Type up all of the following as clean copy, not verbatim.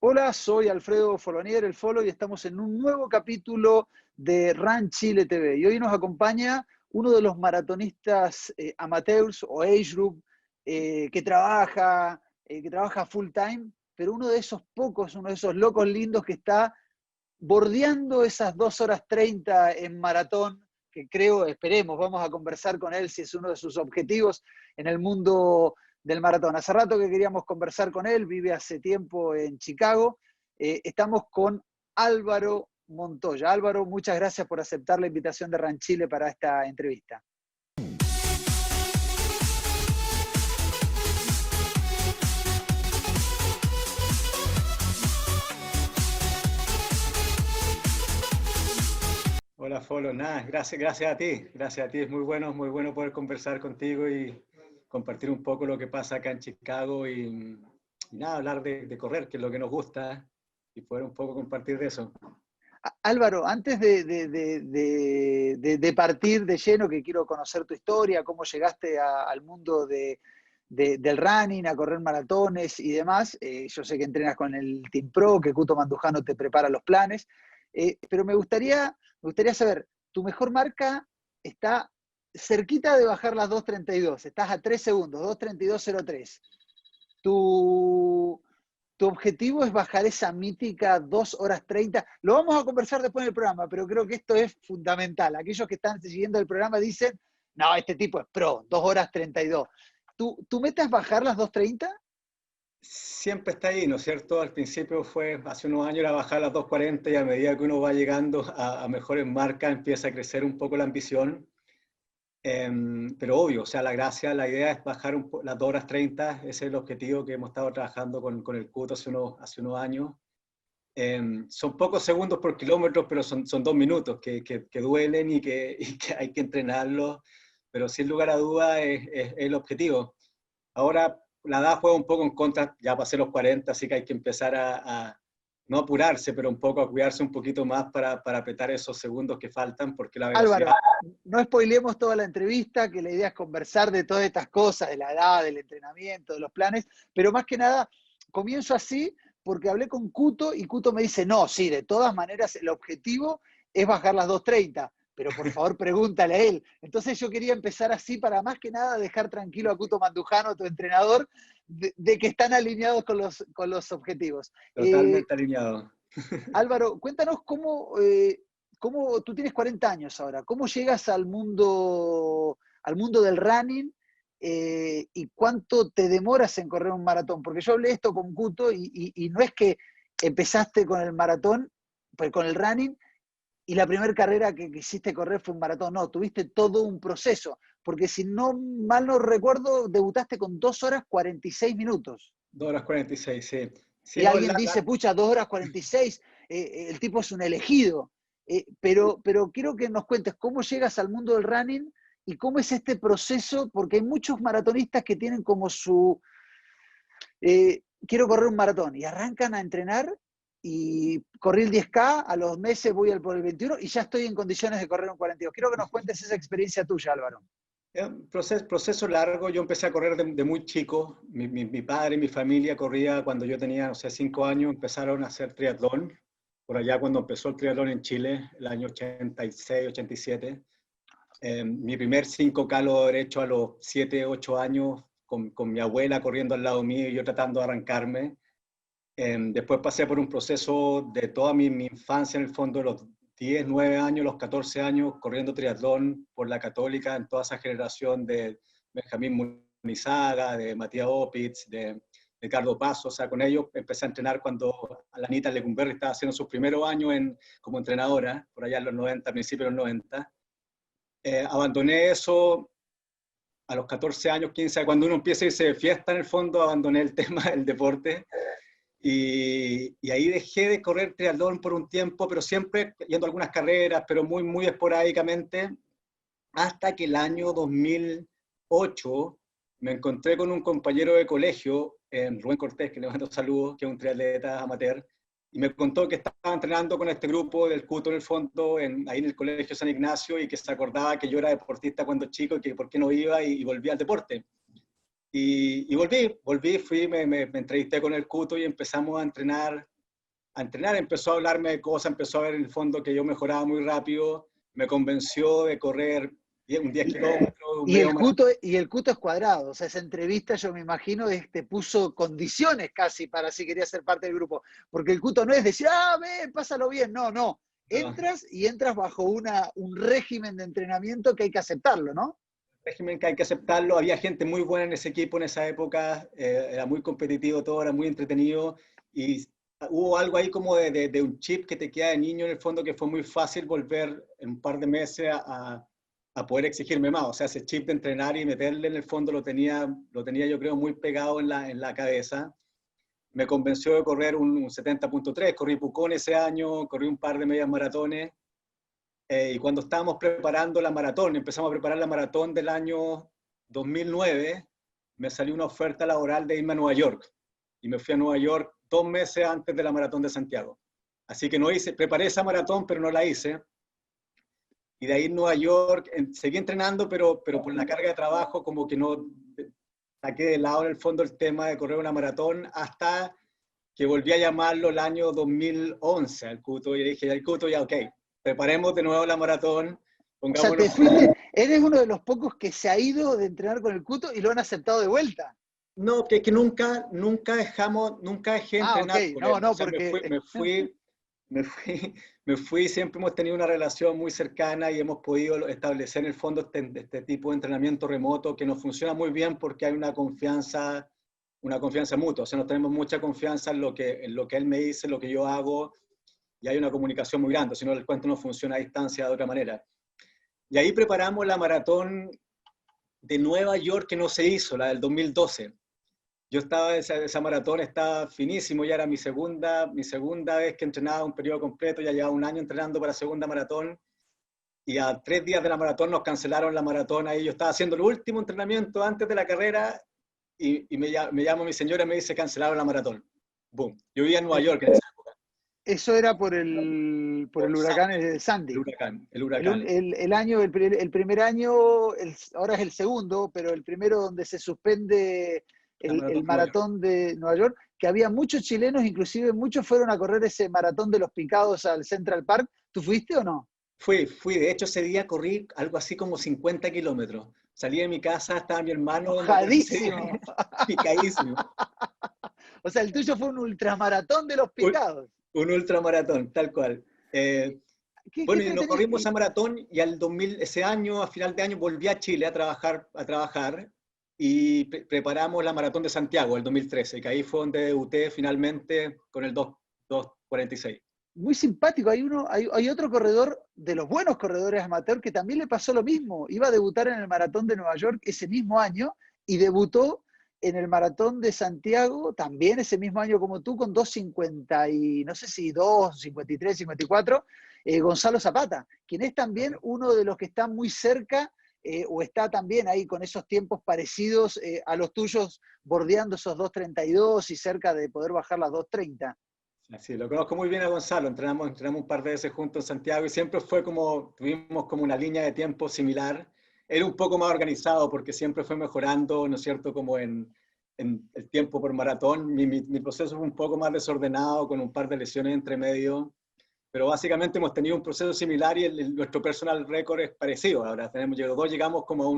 Hola, soy Alfredo Folonier, el Folo, y estamos en un nuevo capítulo de Run Chile TV. Y hoy nos acompaña uno de los maratonistas amateurs o age group que trabaja full time, pero uno de esos pocos, uno de esos locos lindos que está bordeando esas 2 horas 30 en maratón, que creo, esperemos, vamos a conversar con él si es uno de sus objetivos en el mundo del maratón. Hace rato que queríamos conversar con él, vive hace tiempo en Chicago. Estamos con Álvaro Montoya. Álvaro, muchas gracias por aceptar la invitación de Run Chile para esta entrevista. Hola, Folo. Nada, gracias a ti. Gracias a ti. Es muy bueno poder conversar contigo y compartir un poco lo que pasa acá en Chicago y nada, hablar de correr, que es lo que nos gusta, y poder un poco compartir de eso. Álvaro, antes de partir de lleno, que quiero conocer tu historia, cómo llegaste al mundo del running, a correr maratones y demás. Yo sé que entrenas con el Team Pro, que Cuto Mandujano te prepara los planes, pero me gustaría saber, tu mejor marca está cerquita de bajar las 2:32, estás a 3 segundos, 2:32:03. Tu, tu objetivo es bajar esa mítica 2 horas 30. Lo vamos a conversar después en el programa, pero creo que esto es fundamental. Aquellos que están siguiendo el programa dicen, no, este tipo es pro, 2 horas 32. ¿Tu meta es bajar las 2:30? Siempre está ahí, ¿no es cierto? Al principio hace unos años era bajar a las 2:40 y a medida que uno va llegando a mejores marcas empieza a crecer un poco la ambición. Pero obvio, o sea, la idea es bajar las 2 horas 30, ese es el objetivo que hemos estado trabajando con el CUT hace unos años. Son pocos segundos por kilómetro, pero son 2 minutos que duelen y que hay que entrenarlos, pero sin lugar a duda es el objetivo. Ahora la edad juega un poco en contra, ya pasé los 40, así que hay que empezar a no apurarse, pero un poco a cuidarse un poquito más para apretar esos segundos que faltan, porque la velocidad... Álvaro, no spoilemos toda la entrevista, que la idea es conversar de todas estas cosas, de la edad, del entrenamiento, de los planes, pero más que nada, comienzo así porque hablé con Cuto y Cuto me dice, no, sí, de todas maneras el objetivo es bajar las 2:30, pero por favor pregúntale a él. Entonces yo quería empezar así para más que nada dejar tranquilo a Cuto Mandujano, tu entrenador, de que están alineados con los objetivos. Totalmente alineado. Álvaro, cuéntanos cómo tú tienes 40 años ahora, cómo llegas al mundo del running y cuánto te demoras en correr un maratón. Porque yo hablé esto con Cuto y no es que empezaste con el maratón, pues con el running, y la primera carrera que quisiste correr fue un maratón. No, tuviste todo un proceso. Porque si no mal no recuerdo, debutaste con 2 horas 46 minutos. 2 horas 46, sí. Sí, Y no, alguien dice, pucha, 2 horas 46, el tipo es un elegido. Pero quiero que nos cuentes cómo llegas al mundo del running y cómo es este proceso, porque hay muchos maratonistas que tienen como quiero correr un maratón, y arrancan a entrenar y corrí el 10K, a los meses voy por el 21 y ya estoy en condiciones de correr un 42. Quiero que nos cuentes esa experiencia tuya, Álvaro. proceso largo. Yo empecé a correr de muy chico. Mi padre y mi familia corría cuando yo tenía, no sé, 5 años, empezaron a hacer triatlón. Por allá cuando empezó el triatlón en Chile, el año 86, 87. Mi primer 5K lo habré hecho a los 7, 8 años, con mi abuela corriendo al lado mío y yo tratando de arrancarme. Después pasé por un proceso de toda mi infancia, en el fondo, los 10, 9 años, los 14 años, corriendo triatlón por la Católica, en toda esa generación de Benjamín Munizaga, de Matías Opitz, de Ricardo Paso. O sea, con ellos empecé a entrenar cuando la Anita Lecumberri estaba haciendo sus primeros años como entrenadora, por allá en los 90, principios de los 90. Abandoné eso a los 14 años, 15, cuando uno empieza a irse de fiesta, en el fondo, abandoné el tema del deporte. Y ahí dejé de correr triatlón por un tiempo, pero siempre yendo a algunas carreras, pero muy esporádicamente, hasta que el año 2008 me encontré con un compañero de colegio, Rubén Cortés, que le mando saludos, que es un triatleta amateur, y me contó que estaba entrenando con este grupo del CUTO en el fondo, ahí en el Colegio San Ignacio, y que se acordaba que yo era deportista cuando chico, y que por qué no iba, y volví al deporte. Y volví, me entrevisté con el Cuto y empezamos a entrenar a entrenar, empezó a hablarme de cosas, empezó a ver en el fondo que yo mejoraba muy rápido, me convenció de correr un 10 kilómetros, un medio maratón. Y el Cuto es cuadrado, o sea, esa entrevista yo me imagino te puso condiciones casi para si querías ser parte del grupo, porque el Cuto no es decir, ven, pásalo bien, no, no, entras y entras bajo un régimen de entrenamiento que hay que aceptarlo, ¿no? Régimen que hay que aceptarlo, había gente muy buena en ese equipo en esa época, era muy competitivo todo, era muy entretenido, y hubo algo ahí como de un chip que te queda de niño en el fondo, que fue muy fácil volver en un par de meses a poder exigirme más. O sea, ese chip de entrenar y meterle en el fondo lo tenía yo creo muy pegado en la cabeza. Me convenció de correr un 70.3, corrí Pucón ese año, corrí un par de medias maratones, y cuando estábamos preparando la maratón, empezamos a preparar la maratón del año 2009, me salió una oferta laboral de irme a Nueva York, y me fui a Nueva York 2 meses antes de la maratón de Santiago. Así que no hice, preparé esa maratón, pero no la hice. Y de ahí en Nueva York seguí entrenando, pero por la carga de trabajo como que no saqué de lado en el fondo el tema de correr una maratón, hasta que volví a llamarlo el año 2011 al Cuto, y le dije al Cuto, ya ok, preparemos de nuevo la maratón, O sea, pongámonos... eres uno de los pocos que se ha ido de entrenar con el Cuto y lo han aceptado de vuelta. No, que nunca dejé Ok, entrenar con no, él. O no, sea, porque... me fui, siempre hemos tenido una relación muy cercana y hemos podido establecer en el fondo este tipo de entrenamiento remoto que nos funciona muy bien porque hay una confianza mutua. O sea, nos tenemos mucha confianza en lo que él me dice, lo que yo hago, y hay una comunicación muy grande, si no el cuento no funciona a distancia de otra manera. Y ahí preparamos la maratón de Nueva York que no se hizo, la del 2012. Yo estaba, esa maratón estaba finísimo, ya era mi segunda vez que entrenaba un periodo completo, ya llevaba un año entrenando para la segunda maratón, y a 3 días de la maratón nos cancelaron la maratón. Ahí yo estaba haciendo el último entrenamiento antes de la carrera, y me llama mi señora y me dice, cancelaron la maratón. Boom. Yo vivía en Nueva York en esa época. Eso era por el huracán El Sandy. huracán, el huracán. El primer año, ahora es el segundo, pero el primero donde se suspende La maratón el de Nueva York. maratón de Nueva York, que había muchos chilenos, inclusive muchos fueron a correr ese maratón de los Picados al Central Park. ¿Tú fuiste o no? Fui, de hecho ese día corrí algo así como 50 kilómetros. Salí de mi casa, estaba mi hermano donde Enojadísimo. picadísimo. O sea, el tuyo fue un ultramaratón de los Picados. Un ultramaratón, tal cual. ¿Qué Bueno, y nos entretenido? corrimos esa maratón, y ese año, a final de año, volví a Chile a trabajar, y preparamos la maratón de Santiago el 2013, que ahí fue donde debuté finalmente con el 2:46. Muy simpático. Hay otro corredor de los buenos corredores amateur que también le pasó lo mismo. Iba a debutar en el maratón de Nueva York ese mismo año y debutó en el maratón de Santiago también ese mismo año como tú, con 2:50 y no sé si 2:53, 54, Gonzalo Zapata, quien es también uno de los que está muy cerca, o está también ahí con esos tiempos parecidos a los tuyos, bordeando esos 2:32 y cerca de poder bajar las 2:30. Así, lo conozco muy bien a Gonzalo, entrenamos un par de veces juntos en Santiago, y siempre tuvimos como una línea de tiempo similar. Él un poco más organizado porque siempre fue mejorando, ¿no es cierto?, como en el tiempo por maratón. Mi proceso fue un poco más desordenado, con un par de lesiones entre medio, pero básicamente hemos tenido un proceso similar, y nuestro personal récord es parecido. Ahora los dos llegamos como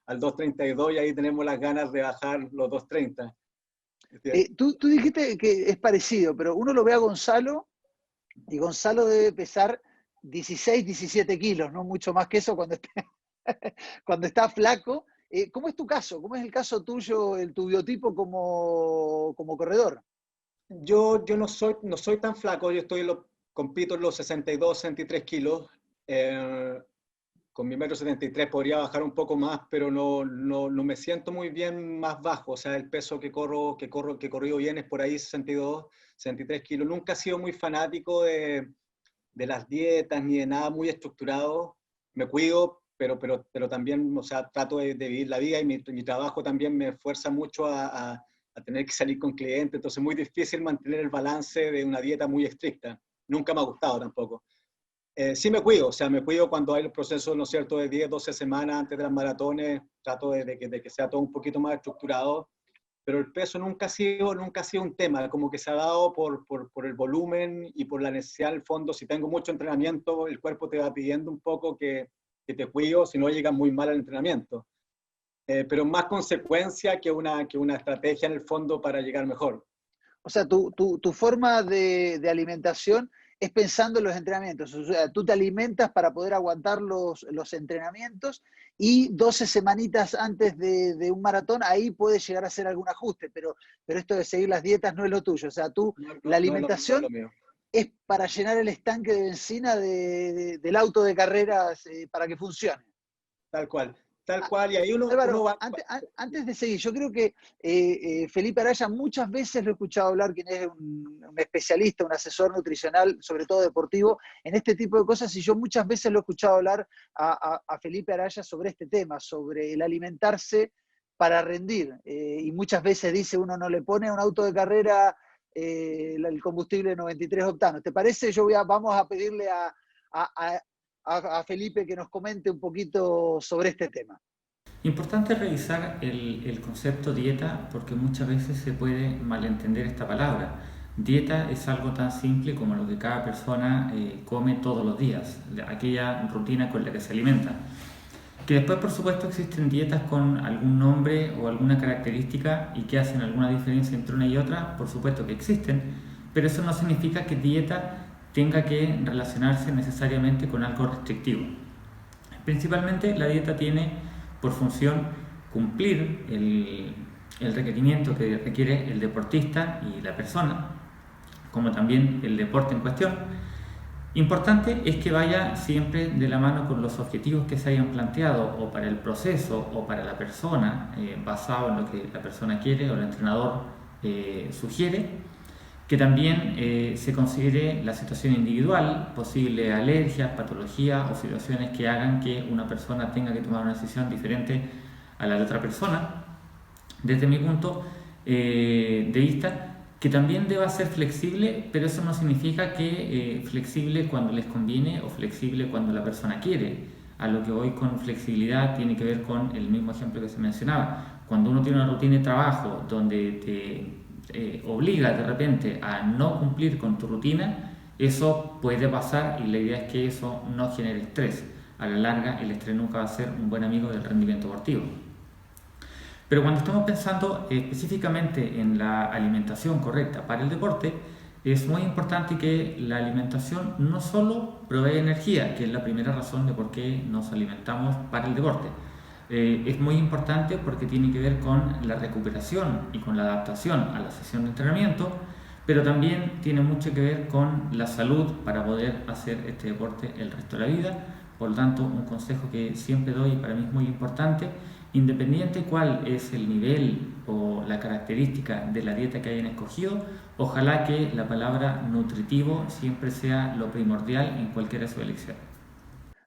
al 2:32, y ahí tenemos las ganas de bajar los 2:30. Tú dijiste que es parecido, pero uno lo ve a Gonzalo y Gonzalo debe pesar 16, 17 kilos, no mucho más que eso cuando está flaco. ¿Cómo es tu caso? ¿Cómo es el caso tuyo, tu biotipo como corredor? Yo no soy tan flaco, compito en los 62, 63 kilos. Con mi 1,73 m podría bajar un poco más, pero no me siento muy bien más bajo. O sea, el peso que he corrido bien es por ahí 62, 63 kilos. Nunca he sido muy fanático de las dietas ni de nada muy estructurado. Me cuido, pero también, o sea, trato de vivir la vida, y mi trabajo también me fuerza mucho a tener que salir con clientes. Entonces es muy difícil mantener el balance de una dieta muy estricta. Nunca me ha gustado tampoco. Sí me cuido, o sea, me cuido cuando hay los procesos, ¿no es cierto?, de 10, 12 semanas antes de las maratones. Trato de que sea todo un poquito más estructurado. pero el peso nunca ha sido un tema, como que se ha dado por el volumen y por la necesidad del fondo. Si tengo mucho entrenamiento, el cuerpo te va pidiendo un poco que te cuido, si no llegas muy mal al entrenamiento. Pero más consecuencia que una estrategia en el fondo para llegar mejor. O sea, tu forma de alimentación es pensando en los entrenamientos. O sea, tú te alimentas para poder aguantar los entrenamientos y 12 semanitas antes de un maratón, ahí puedes llegar a hacer algún ajuste, pero esto de seguir las dietas no es lo tuyo. O sea, la No es alimentación lo mío. es para llenar el estanque de benzina del auto de carreras para que funcione. Tal cual. Tal cual, y ahí uno Álvaro, va. antes de seguir, yo creo que Felipe Araya muchas veces lo he escuchado hablar, quien es un especialista, un asesor nutricional, sobre todo deportivo, en este tipo de cosas, y yo muchas veces lo he escuchado hablar a Felipe Araya sobre este tema, sobre el alimentarse para rendir. Y muchas veces dice, uno no le pone a un auto de carrera el combustible de 93 octanos. ¿Te parece? Vamos a pedirle a Felipe que nos comente un poquito sobre este tema. Importante revisar el concepto dieta porque muchas veces se puede malentender esta palabra. Dieta es algo tan simple como lo que cada persona come todos los días, aquella rutina con la que se alimenta. Que después, por supuesto, existen dietas con algún nombre o alguna característica y que hacen alguna diferencia entre una y otra, por supuesto que existen, pero eso no significa que dieta tenga que relacionarse necesariamente con algo restrictivo. Principalmente la dieta tiene por función cumplir el requerimiento que requiere el deportista y la persona, como también el deporte en cuestión. Importante es que vaya siempre de la mano con los objetivos que se hayan planteado o para el proceso o para la persona, basado en lo que la persona quiere o el entrenador sugiere, que también se considere la situación individual, posibles alergias, patologías o situaciones que hagan que una persona tenga que tomar una decisión diferente a la de otra persona. Desde mi punto de vista, que también deba ser flexible, pero eso no significa que flexible cuando les conviene o flexible cuando la persona quiere. A lo que voy con flexibilidad tiene que ver con el mismo ejemplo que se mencionaba. Cuando uno tiene una rutina de trabajo donde te obliga de repente a no cumplir con tu rutina, eso puede pasar y la idea es que eso no genere estrés. A la larga, el estrés nunca va a ser un buen amigo del rendimiento deportivo. Pero cuando estamos pensando específicamente en la alimentación correcta para el deporte, es muy importante que la alimentación no solo provee energía, que es la primera razón de por qué nos alimentamos para el deporte. Es muy importante porque tiene que ver con la recuperación y con la adaptación a la sesión de entrenamiento, pero también tiene mucho que ver con la salud para poder hacer este deporte el resto de la vida. Por lo tanto, un consejo que siempre doy y para mí es muy importante, independiente cuál es el nivel o la característica de la dieta que hayan escogido, ojalá que la palabra nutritivo siempre sea lo primordial en cualquiera de sus elecciones.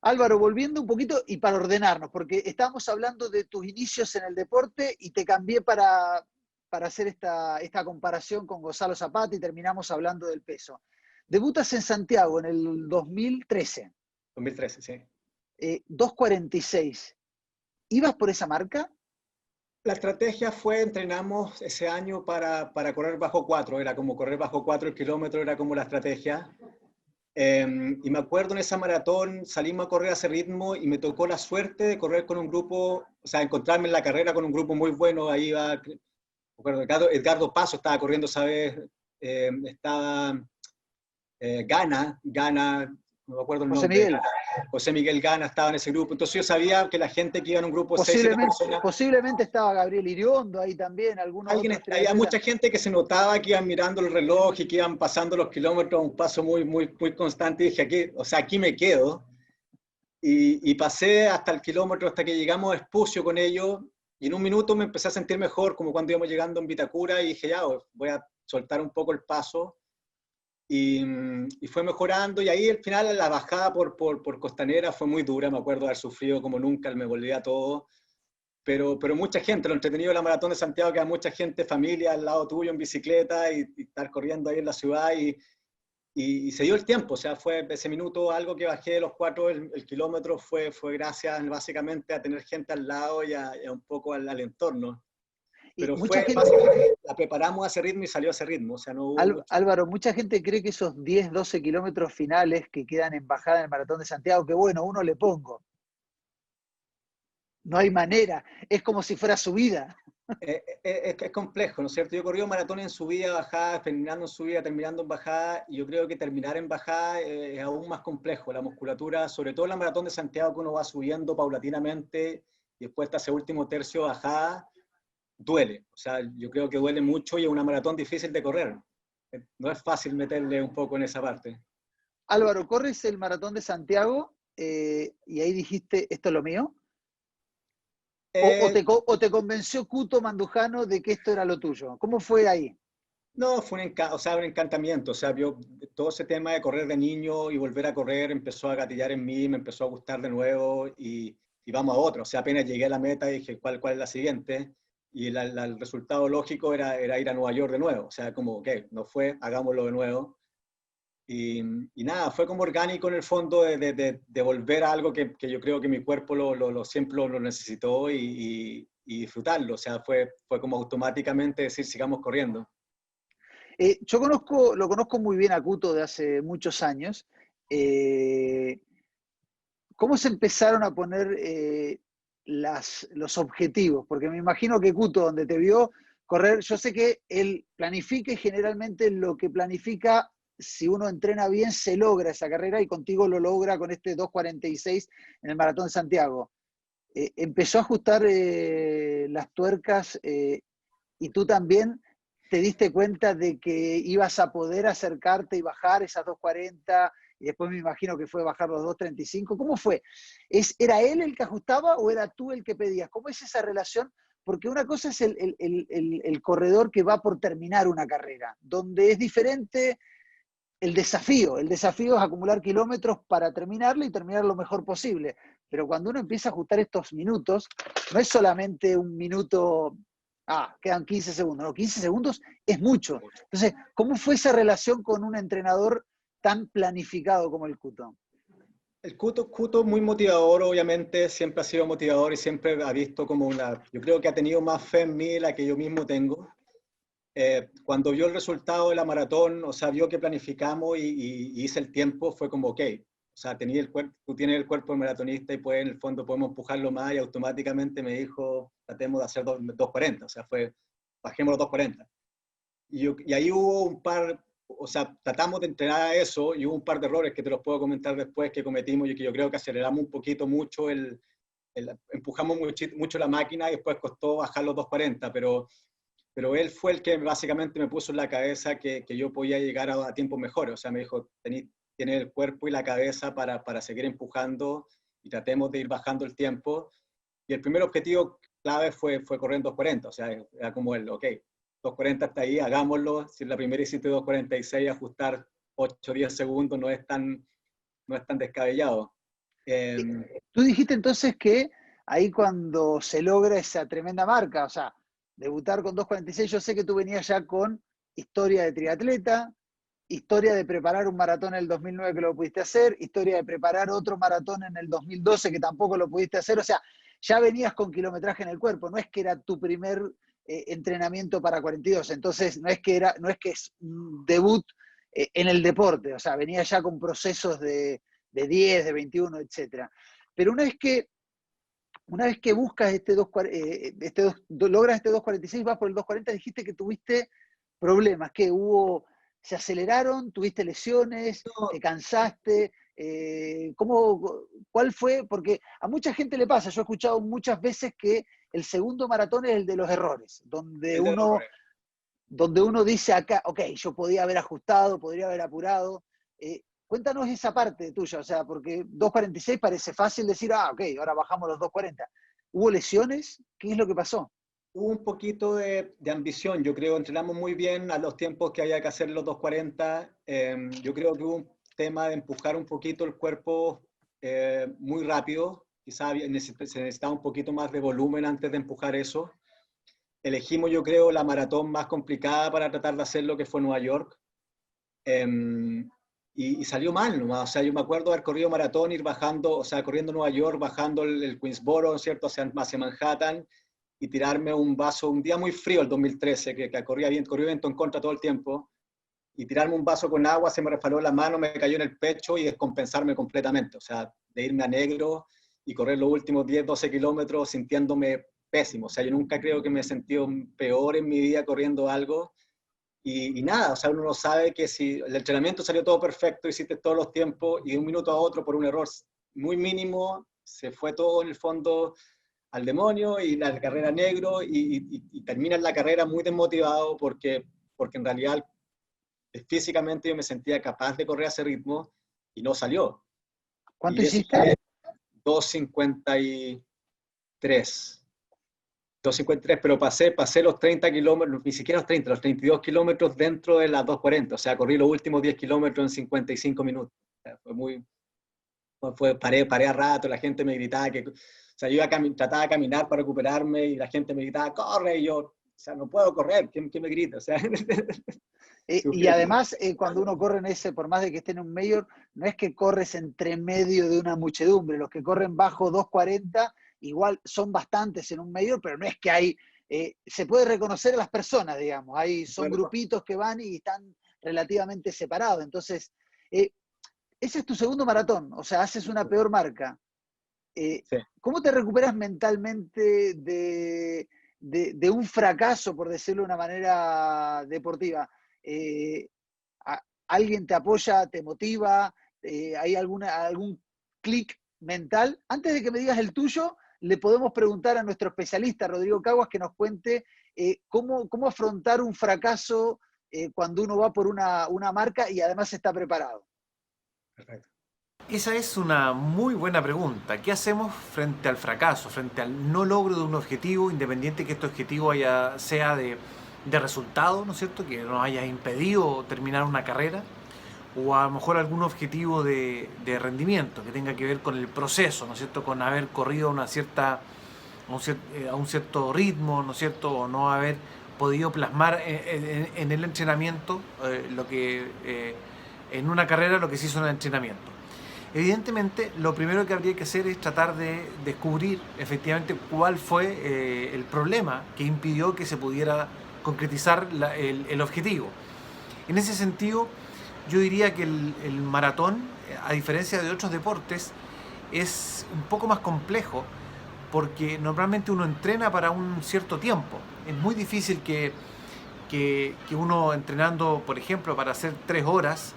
Álvaro, volviendo un poquito y para ordenarnos, porque estábamos hablando de tus inicios en el deporte y te cambié para hacer esta comparación con Gonzalo Zapata y terminamos hablando del peso. Debutas en Santiago en el 2013. 2013, sí. 2:46. ¿Ibas por esa marca? La estrategia fue, entrenamos ese año para correr bajo 4, era como correr bajo 4 el kilómetro, era como la estrategia. Y me acuerdo en esa maratón, salimos a correr a ese ritmo y me tocó la suerte de correr con un grupo, o sea, encontrarme en la carrera con un grupo muy bueno. Ahí iba, me acuerdo, Edgardo Paso estaba corriendo esa vez, estaba Gana, no me acuerdo el José nombre. Miguel. José Miguel Gana estaba en ese grupo. Entonces yo sabía que la gente que iba en un grupo de 6-7 personas. Posiblemente estaba Gabriel Iriondo ahí también, algunos otros Había mucha gente que se notaba que iban mirando el reloj y que iban pasando los kilómetros a un paso muy, muy, muy constante. Y dije, aquí me quedo. Y pasé hasta el kilómetro, hasta que llegamos a Espucio con ellos. Y en un minuto me empecé a sentir mejor, como cuando íbamos llegando en Vitacura. Y dije, ya, voy a soltar un poco el paso. Y fue mejorando, y ahí al final la bajada por Costanera fue muy dura, me acuerdo de haber sufrido como nunca, me volvía todo, pero mucha gente, lo entretenido de la Maratón de Santiago, que hay mucha gente, familia al lado tuyo en bicicleta, y estar corriendo ahí en la ciudad, y se dio el tiempo, o sea, fue ese minuto, algo que bajé de los 4, el kilómetro, fue gracias básicamente a tener gente al lado y a un poco al entorno. Y pero mucha fue, gente, básicamente, la preparamos a ese ritmo y salió a ese ritmo, o sea, no hubo mucho. Álvaro, mucha gente cree que esos 10, 12 kilómetros finales que quedan en bajada en el Maratón de Santiago, que bueno, uno le pongo. No hay manera. Es como si fuera subida. Es complejo, ¿no es cierto? Yo he corrido maratón en subida, bajada, terminando en subida, terminando en bajada, y yo creo que terminar en bajada es aún más complejo. La musculatura, sobre todo en la maratón de Santiago, que uno va subiendo paulatinamente, y después hasta ese último tercio bajada, duele. O sea, yo creo que duele mucho y es una maratón difícil de correr. No es fácil meterle un poco en esa parte. Álvaro, corres el Maratón de Santiago y ahí dijiste, esto es lo mío. Eh, O te convenció Cuto Mandujano de que esto era lo tuyo? ¿Cómo fue ahí? no, fue o sea, un encantamiento. O sea, todo ese tema de correr de niño y volver a correr empezó a gatillar en mí, me empezó a gustar de nuevo y vamos a otra. O sea, apenas llegué a la meta dije, ¿cuál es la siguiente? Y el resultado lógico era ir a Nueva York de nuevo. O sea, como, ok, no fue, hagámoslo de nuevo. Y nada, fue como orgánico en el fondo de volver a algo que yo creo que mi cuerpo siempre lo necesitó y disfrutarlo. O sea, fue como automáticamente decir, sigamos corriendo. Yo lo conozco muy bien a Cuto de hace muchos años. Eh, ¿Cómo se empezaron a poner los objetivos? Porque me imagino que Cuto, donde te vio correr, yo sé que él planifica y generalmente lo que planifica, si uno entrena bien, se logra esa carrera y contigo lo logra con este 2:46 en el Maratón de Santiago. Empezó a ajustar las tuercas y tú también te diste cuenta de que ibas a poder acercarte y bajar esas 2:40 y después me imagino que fue bajar los 2:35. ¿Cómo fue? ¿Era él el que ajustaba o era tú el que pedías? ¿Cómo es esa relación? Porque una cosa es el corredor que va por terminar una carrera, donde es diferente el desafío. El desafío es acumular kilómetros para terminarla y terminar lo mejor posible. Pero cuando uno empieza a ajustar estos minutos, no es solamente un minuto, quedan 15 segundos. No, 15 segundos es mucho. Entonces, ¿cómo fue esa relación con un entrenador tan planificado como el Cuto? El Cuto muy motivador, obviamente, siempre ha sido motivador y siempre ha visto como yo creo que ha tenido más fe en mí de la que yo mismo tengo. Cuando vio el resultado de la maratón, o sea, vio que planificamos y hice el tiempo, fue como, ok, o sea, tú tienes el cuerpo de maratonista y pues en el fondo podemos empujarlo más y automáticamente me dijo, tratemos de hacer 2:40, o sea, bajemos los 2:40. Y ahí hubo un par, o sea, tratamos de entrenar a eso y hubo un par de errores que te los puedo comentar después que cometimos y que yo creo que aceleramos un poquito mucho, empujamos mucho la máquina y después costó bajar los 2:40, pero él fue el que básicamente me puso en la cabeza que yo podía llegar a tiempos mejores. O sea, me dijo, tienes el cuerpo y la cabeza para seguir empujando y tratemos de ir bajando el tiempo. Y el primer objetivo clave fue correr en 2:40. O sea, era como el, ok, 2:40 hasta ahí, hagámoslo. Si en la primera hiciste 2:46, ajustar 8 o 10 segundos no es tan descabellado. Tú dijiste entonces que ahí cuando se logra esa tremenda marca, o sea, debutar con 2:46, yo sé que tú venías ya con historia de triatleta, historia de preparar un maratón en el 2009 que lo pudiste hacer, historia de preparar otro maratón en el 2012 que tampoco lo pudiste hacer, o sea, ya venías con kilometraje en el cuerpo, no es que era tu primer entrenamiento para 42, entonces no es que es un debut en el deporte, o sea, venías ya con procesos de 10, de 21, etcétera. Pero una vez que buscas logras este 2:46, vas por el 2:40, dijiste que tuviste problemas, que se aceleraron, tuviste lesiones, te no, cansaste, ¿cuál fue? Porque a mucha gente le pasa, yo he escuchado muchas veces que el segundo maratón es el de los errores, el de los errores. donde uno dice acá, ok, yo podía haber ajustado, podría haber apurado. Cuéntanos esa parte tuya, o sea, porque 2:46 parece fácil decir, ok, ahora bajamos los 2:40. ¿Hubo lesiones? ¿Qué es lo que pasó? Hubo un poquito de ambición, yo creo, entrenamos muy bien a los tiempos que había que hacer los 2:40. Yo creo que hubo un tema de empujar un poquito el cuerpo muy rápido, quizás se necesitaba un poquito más de volumen antes de empujar eso. Elegimos, yo creo, la maratón más complicada para tratar de hacer lo que fue Nueva York. Y salió mal nomás. O sea, yo me acuerdo haber corrido maratón, ir bajando, o sea, corriendo Nueva York, bajando el Queensboro, ¿cierto? Hacia Manhattan, y tirarme un vaso, un día muy frío, el 2013, que corrió viento en contra todo el tiempo, y tirarme un vaso con agua, se me resbaló la mano, me cayó en el pecho y descompensarme completamente. O sea, de irme a negro y correr los últimos 10, 12 kilómetros sintiéndome pésimo. O sea, yo nunca creo que me he sentido peor en mi vida corriendo algo. Y nada, o sea, uno no sabe que si el entrenamiento salió todo perfecto, hiciste todos los tiempos y de un minuto a otro por un error muy mínimo, se fue todo en el fondo al demonio y la carrera negro y terminas la carrera muy desmotivado porque en realidad físicamente yo me sentía capaz de correr a ese ritmo y no salió. ¿Cuánto Y eso hiciste? 2:53. 2:53, pero pasé los 30 kilómetros, ni siquiera los 30, los 32 kilómetros dentro de las 2:40. O sea, corrí los últimos 10 kilómetros en 55 minutos. O sea, paré a rato, la gente me gritaba que, o sea, yo trataba de caminar para recuperarme y la gente me gritaba, corre, y yo, o sea, no puedo correr, ¿quién me grita? O sea, Y además, cuando uno corre en ese, por más de que esté en un mayor, no es que corres entre medio de una muchedumbre. Los que corren bajo 2:40, igual son bastantes en un mayor, pero no es que hay, se puede reconocer a las personas, digamos. Son bueno, grupitos que van y están relativamente separados. Entonces, ese es tu segundo maratón, o sea, haces una peor marca. sí. ¿Cómo te recuperas mentalmente de un fracaso, por decirlo de una manera deportiva? ¿Alguien te apoya, te motiva? ¿Hay algún clic mental? Antes de que me digas el tuyo, le podemos preguntar a nuestro especialista, Rodrigo Caguas, que nos cuente cómo afrontar un fracaso cuando uno va por una marca y además está preparado. Perfecto. Esa es una muy buena pregunta. ¿Qué hacemos frente al fracaso, frente al no logro de un objetivo, independiente que este objetivo sea de resultado, ¿no es cierto? Que nos haya impedido terminar una carrera, o a lo mejor algún objetivo de rendimiento que tenga que ver con el proceso, ¿no es cierto? Con haber corrido a un cierto ritmo, ¿no es cierto? O no haber podido plasmar en el entrenamiento en una carrera lo que se hizo en el entrenamiento. Evidentemente, lo primero que habría que hacer es tratar de descubrir efectivamente cuál fue el problema que impidió que se pudiera concretizar el objetivo. En ese sentido, yo diría que el maratón, a diferencia de otros deportes, es un poco más complejo porque normalmente uno entrena para un cierto tiempo. Es muy difícil que uno entrenando, por ejemplo, para hacer 3 horas,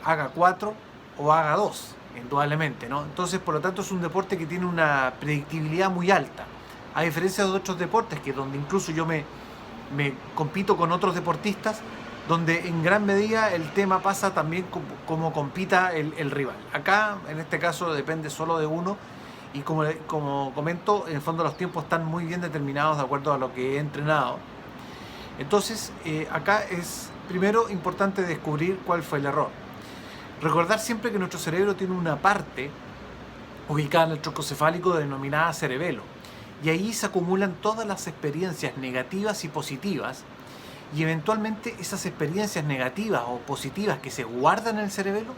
haga 4 o haga 2, indudablemente, ¿no? Entonces, por lo tanto, es un deporte que tiene una predictibilidad muy alta, a diferencia de otros deportes, que donde incluso yo me compito con otros deportistas, donde en gran medida el tema pasa también como compita el rival. Acá, en este caso, depende solo de uno, y como comento, en el fondo los tiempos están muy bien determinados de acuerdo a lo que he entrenado. Entonces, acá es primero importante descubrir cuál fue el error. Recordar siempre que nuestro cerebro tiene una parte ubicada en el tronco cefálico denominada cerebelo, y ahí se acumulan todas las experiencias negativas y positivas, y eventualmente esas experiencias negativas o positivas que se guardan en el cerebelo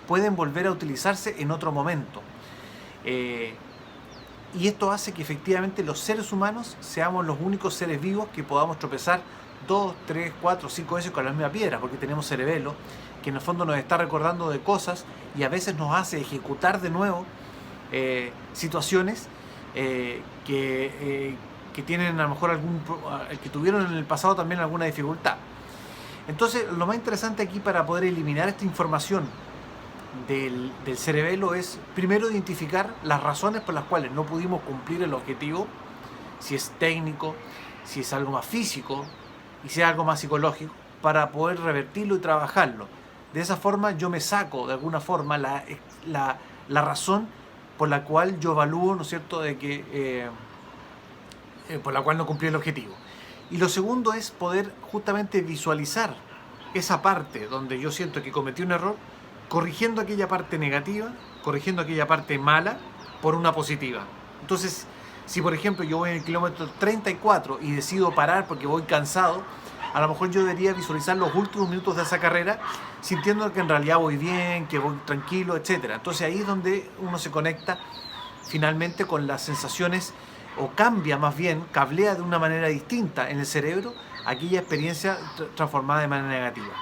pueden volver a utilizarse en otro momento. Y esto hace que efectivamente los seres humanos seamos los únicos seres vivos que podamos tropezar 2, 3, 4, 5 veces con la misma piedra, porque tenemos cerebelo que en el fondo nos está recordando de cosas y a veces nos hace ejecutar de nuevo situaciones que tienen a lo mejor que tuvieron en el pasado también alguna dificultad. Entonces, lo más interesante aquí para poder eliminar esta información del cerebelo es primero identificar las razones por las cuales no pudimos cumplir el objetivo, si es técnico, si es algo más físico y si es algo más psicológico, para poder revertirlo y trabajarlo. De esa forma yo me saco de alguna forma la razón por la cual yo evalúo, ¿no es cierto?, de que por la cual no cumplí el objetivo. Y lo segundo es poder justamente visualizar esa parte donde yo siento que cometí un error, corrigiendo aquella parte negativa, corrigiendo aquella parte mala por una positiva. Entonces, si por ejemplo yo voy en el kilómetro 34 y decido parar porque voy cansado, a lo mejor yo debería visualizar los últimos minutos de esa carrera sintiendo que en realidad voy bien, que voy tranquilo, etc. Entonces ahí es donde uno se conecta finalmente con las sensaciones o cambia más bien, cablea de una manera distinta en el cerebro aquella experiencia transformada de manera negativa.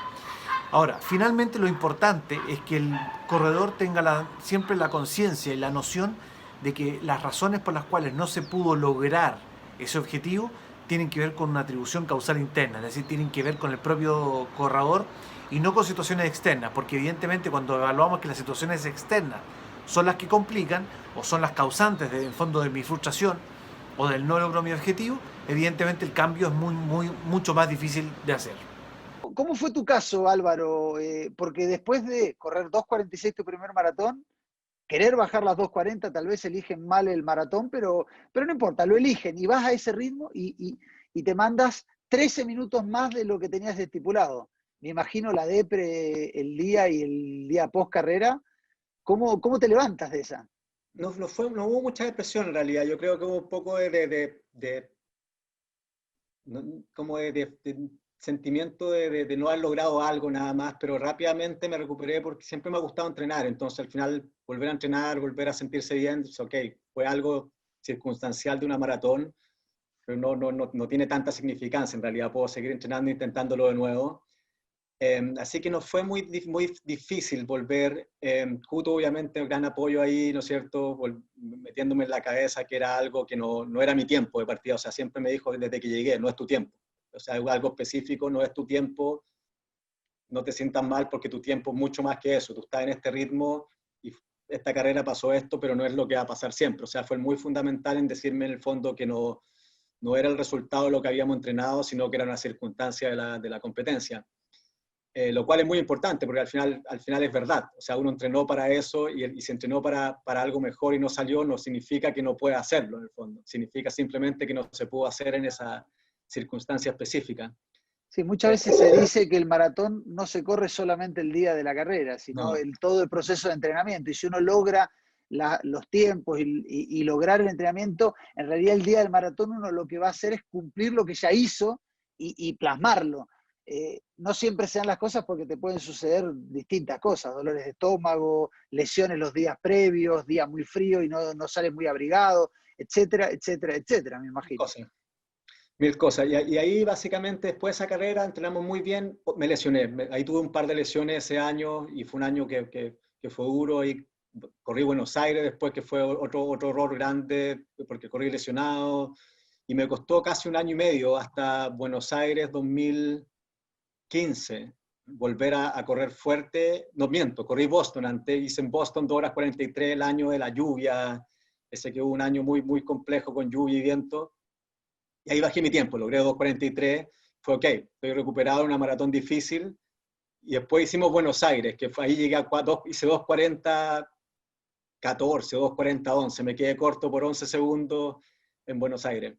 Ahora, finalmente lo importante es que el corredor tenga siempre la conciencia y la noción de que las razones por las cuales no se pudo lograr ese objetivo tienen que ver con una atribución causal interna, es decir, tienen que ver con el propio corredor y no con situaciones externas, porque evidentemente cuando evaluamos que las situaciones externas son las que complican o son las causantes en el fondo de mi frustración o del no logro mi objetivo, evidentemente el cambio es mucho más difícil de hacer. ¿Cómo fue tu caso, Álvaro? Porque después de correr 2:46 tu primer maratón, querer bajar las 2:40, tal vez eligen mal el maratón, pero no importa, lo eligen y vas a ese ritmo y te mandas 13 minutos más de lo que tenías estipulado. Me imagino la depre el día y el día post carrera. ¿Cómo te levantas de esa? No hubo mucha depresión en realidad. Yo creo que hubo un poco como de sentimiento de no haber logrado algo nada más, pero rápidamente me recuperé porque siempre me ha gustado entrenar. Entonces al final volver a entrenar, volver a sentirse bien, ok, fue algo circunstancial de una maratón, pero no tiene tanta significancia. En realidad puedo seguir entrenando e intentándolo de nuevo. Así que no fue muy difícil volver. Kuto obviamente gran apoyo ahí, ¿no es cierto? Metiéndome en la cabeza que era algo que no era mi tiempo de partida. O sea, siempre me dijo desde que llegué, no es tu tiempo. O sea, algo específico, no es tu tiempo, no te sientas mal porque tu tiempo es mucho más que eso. Tú estás en este ritmo y esta carrera pasó esto, pero no es lo que va a pasar siempre. O sea, fue muy fundamental en decirme en el fondo que no era el resultado de lo que habíamos entrenado, sino que era una circunstancia de la competencia. Lo cual es muy importante porque al final es verdad. O sea, uno entrenó para eso y se entrenó para algo mejor y no salió, no significa que no pueda hacerlo en el fondo. Significa simplemente que no se pudo hacer en esa circunstancia específica. Sí, muchas veces se dice que el maratón no se corre solamente el día de la carrera, sino No. todo el proceso de entrenamiento. Y si uno logra los tiempos y lograr el entrenamiento, en realidad el día del maratón uno lo que va a hacer es cumplir lo que ya hizo y plasmarlo. No siempre se dan las cosas porque te pueden suceder distintas cosas, dolores de estómago, lesiones los días previos, días muy fríos y no sales muy abrigado, etcétera, etcétera, etcétera, me imagino. Mil cosas. Y ahí básicamente después de esa carrera entrenamos muy bien, me lesioné. Ahí tuve un par de lesiones ese año y fue un año que fue duro. Y corrí Buenos Aires después, que fue otro error grande porque corrí lesionado. Y me costó casi un año y medio hasta Buenos Aires 2015 volver a correr fuerte. No miento, corrí Boston antes, hice en Boston 2:43, el año de la lluvia, ese que hubo un año muy, muy complejo con lluvia y viento. Y ahí bajé mi tiempo, logré 2:43, fue ok, estoy recuperado en una maratón difícil. Y después hicimos Buenos Aires, que ahí llegué hice 2:40-14, 2:40-11, me quedé corto por 11 segundos en Buenos Aires.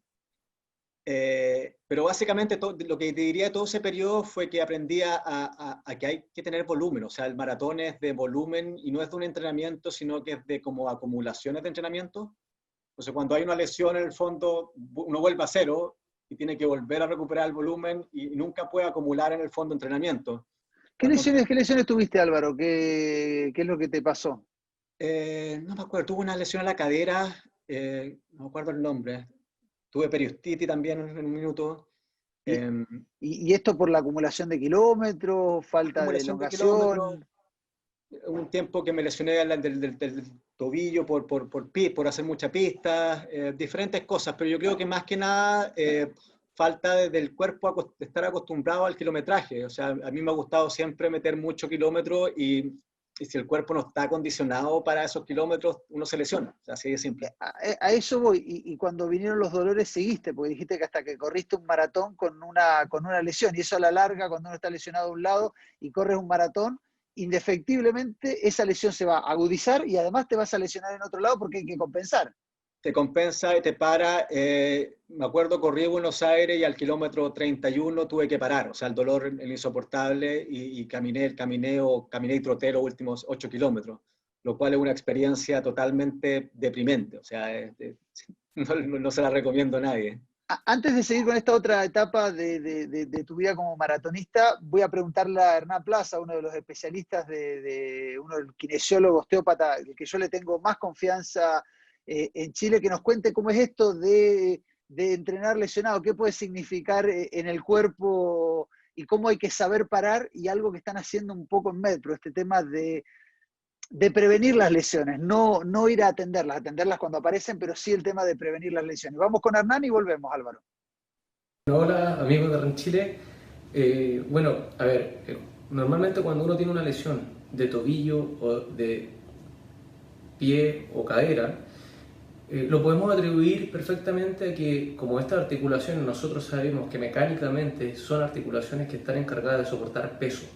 Pero básicamente lo que te diría de todo ese periodo fue que aprendí a que hay que tener volumen. O sea, el maratón es de volumen y no es de un entrenamiento, sino que es de como acumulaciones de entrenamiento. Entonces, cuando hay una lesión, en el fondo, uno vuelve a cero y tiene que volver a recuperar el volumen y nunca puede acumular en el fondo entrenamiento. ¿Qué lesiones tuviste, Álvaro? ¿Qué es lo que te pasó? No me acuerdo, tuve una lesión en la cadera, no me acuerdo el nombre. Tuve periostitis también en un minuto. ¿Y esto por la acumulación de kilómetros, falta de Acumulación de kilómetros, elongación? un tiempo que me lesioné del tobillo por hacer mucha pista, diferentes cosas, pero yo creo que más que nada falta del cuerpo de estar acostumbrado al kilometraje. O sea, a mí me ha gustado siempre meter mucho kilómetro y si el cuerpo no está acondicionado para esos kilómetros, uno se lesiona. O sea, así de simple. A eso voy. Y cuando vinieron los dolores seguiste, porque dijiste que hasta que corriste un maratón con una lesión, y eso a la larga, cuando uno está lesionado a un lado y corres un maratón, indefectiblemente esa lesión se va a agudizar y además te vas a lesionar en otro lado porque hay que compensar. Te compensa y te para. Me acuerdo, corrí en Buenos Aires y al kilómetro 31 tuve que parar. O sea, el dolor es insoportable y caminé y troté los últimos 8 kilómetros, lo cual es una experiencia totalmente deprimente. O sea, no se la recomiendo a nadie. Antes de seguir con esta otra etapa de tu vida como maratonista, voy a preguntarle a Hernán Plaza, uno de los especialistas uno del kinesiólogo osteópata, el que yo le tengo más confianza en Chile, que nos cuente cómo es esto de entrenar lesionado, qué puede significar en el cuerpo y cómo hay que saber parar, y algo que están haciendo un poco en Medpro, este tema de prevenir las lesiones, no ir a atenderlas cuando aparecen, pero sí el tema de prevenir las lesiones. Vamos con Hernán y volvemos, Álvaro. Hola amigos de REN Chile. Bueno, a ver, normalmente cuando uno tiene una lesión de tobillo o de pie o cadera, lo podemos atribuir perfectamente a que, como estas articulaciones nosotros sabemos que mecánicamente son articulaciones que están encargadas de soportar peso,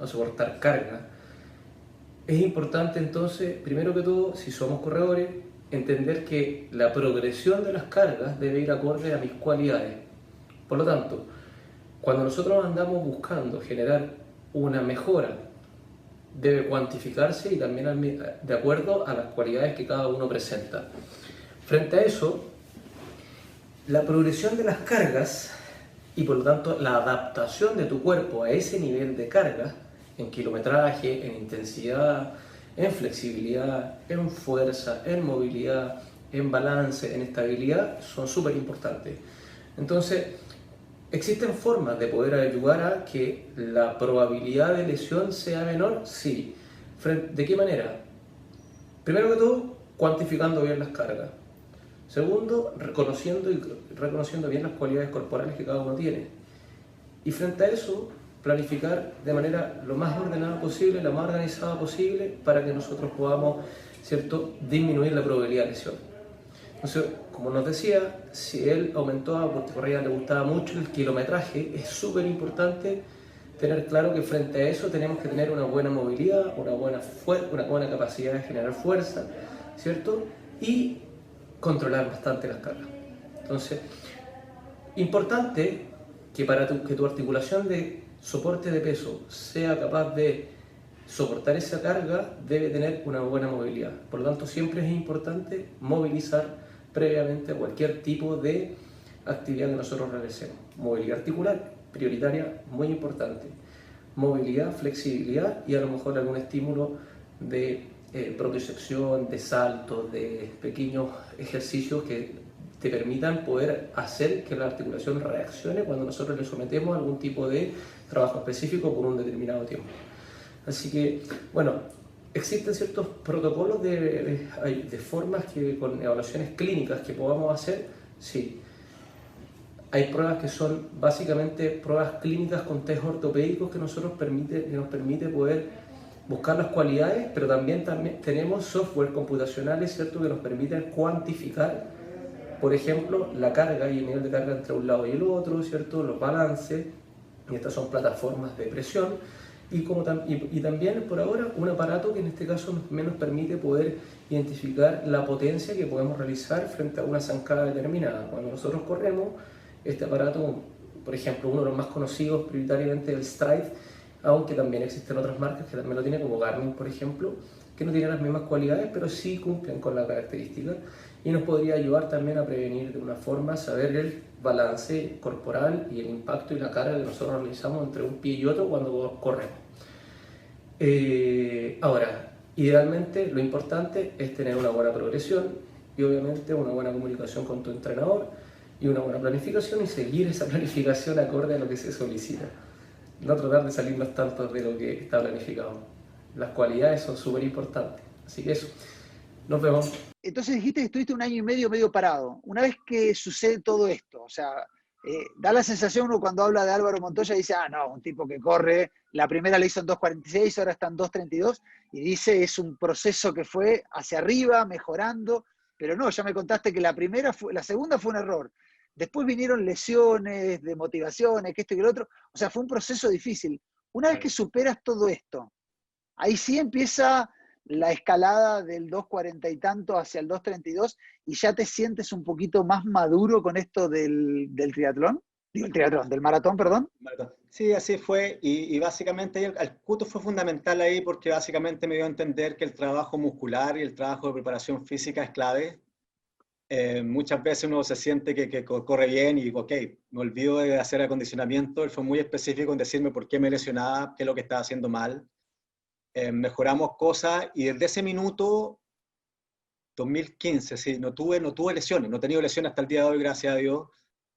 a soportar carga, es importante entonces, primero que todo, si somos corredores, entender que la progresión de las cargas debe ir acorde a mis cualidades. Por lo tanto, cuando nosotros andamos buscando generar una mejora, debe cuantificarse y también de acuerdo a las cualidades que cada uno presenta. Frente a eso, la progresión de las cargas y por lo tanto la adaptación de tu cuerpo a ese nivel de carga, en kilometraje, en intensidad, en flexibilidad, en fuerza, en movilidad, en balance, en estabilidad, son súper importantes. Entonces, ¿existen formas de poder ayudar a que la probabilidad de lesión sea menor? Sí. ¿De qué manera? Primero que todo, cuantificando bien las cargas. Segundo, reconociendo bien las cualidades corporales que cada uno tiene. Y frente a eso, planificar de manera lo más ordenada posible, lo más organizada posible, para que nosotros podamos, ¿cierto?, disminuir la probabilidad de lesión. Entonces, como nos decía, si él aumentó porque por ahí le gustaba mucho el kilometraje, es súper importante tener claro que frente a eso tenemos que tener una buena movilidad, una buena capacidad de generar fuerza, ¿cierto? Y controlar bastante las cargas. Entonces, importante que para que tu articulación de soporte de peso sea capaz de soportar esa carga, debe tener una buena movilidad. Por lo tanto, siempre es importante movilizar previamente a cualquier tipo de actividad que nosotros realicemos. Movilidad articular, prioritaria, muy importante. Movilidad, flexibilidad y a lo mejor algún estímulo de propriocepción, de saltos, de pequeños ejercicios que te permitan poder hacer que la articulación reaccione cuando nosotros le sometemos a algún tipo de trabajo específico por un determinado tiempo. Así que, bueno, existen ciertos protocolos de formas con evaluaciones clínicas que podamos hacer, sí. Hay pruebas que son básicamente pruebas clínicas con test ortopédicos que nos permite poder buscar las cualidades, pero también tenemos software computacionales, ¿cierto?, que nos permiten cuantificar, por ejemplo, la carga y el nivel de carga entre un lado y el otro, ¿cierto?, los balances, y estas son plataformas de presión, y también por ahora un aparato que en este caso nos permite poder identificar la potencia que podemos realizar frente a una zancada determinada. Cuando nosotros corremos, este aparato, por ejemplo, uno de los más conocidos prioritariamente es el Stride, aunque también existen otras marcas que también lo tienen, como Garmin, por ejemplo, que no tienen las mismas cualidades, pero sí cumplen con la característica, y nos podría ayudar también a prevenir de una forma, saber el balance corporal y el impacto y la carga que nosotros realizamos entre un pie y otro cuando corremos. Ahora, idealmente lo importante es tener una buena progresión y obviamente una buena comunicación con tu entrenador y una buena planificación, y seguir esa planificación acorde a lo que se solicita. No tratar de salirnos tanto de lo que está planificado. Las cualidades son súper importantes. Así que eso. Nos vemos. Entonces dijiste que estuviste un año y medio parado. Una vez que sucede todo esto, o sea, da la sensación, uno cuando habla de Álvaro Montoya dice, no, un tipo que corre, la primera le hizo en 2.46, ahora está en 2.32, y dice, es un proceso que fue hacia arriba, mejorando, pero no, ya me contaste que la segunda fue un error. Después vinieron lesiones, desmotivaciones, que esto y que lo otro. O sea, fue un proceso difícil. Una vez que superas todo esto, ahí sí empieza la escalada del 2.40 y tanto hacia el 2.32, y ya te sientes un poquito más maduro con esto del triatlón. Digo, del maratón, perdón. Sí, así fue. Y básicamente el CUTO fue fundamental ahí porque básicamente me dio a entender que el trabajo muscular y el trabajo de preparación física es clave. Muchas veces uno se siente que corre bien y ok, me olvido de hacer acondicionamiento. Él fue muy específico en decirme por qué me lesionaba, qué es lo que estaba haciendo mal. Mejoramos cosas y desde ese minuto 2015, sí, no tuve lesiones, no he tenido lesiones hasta el día de hoy, gracias a Dios,